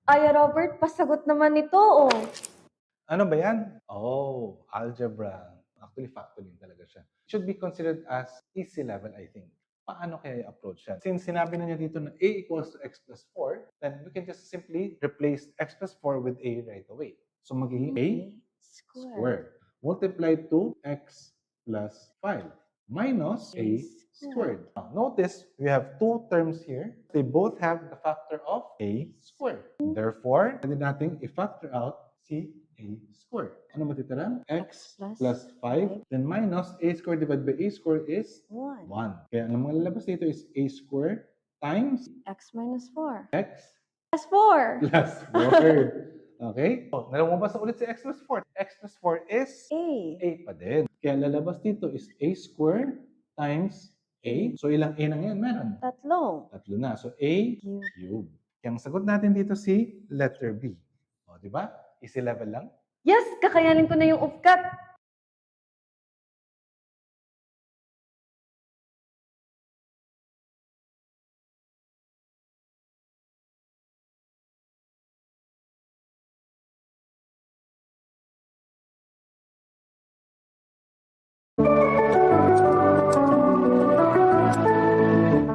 Ay, Robert, pasagot naman ito, oh. Ano ba yan? Oh, algebra. Actually, factoring talaga siya. Should be considered as easy level, I think. Paano kaya i-approach yan? Since sinabi na niya dito na a equals to x plus 4, then we can just simply replace x plus 4 with a right away. So magiging a squared multiplied to x plus 5 minus a squared. Now, notice we have two terms here. They both have the factor of a squared. Therefore, pwede nating i-factor out si a squared. Ano matitira? X plus 5. Then minus a squared divided by a squared is 1. Kaya ang malalabas dito is a squared times X minus 4. x Plus 4. plus 4. Okay? So, nalumabas na ulit si x plus 4. X plus 4 is A. pa din. Kaya lalabas dito is a squared times a. So, ilang a na ngayon meron? Tatlo. Tatlo na. So, a cubed. Kaya ang sagot natin dito si letter B. O, di ba? Easy level lang. Yes, kakayanin ko na yung UFCAT.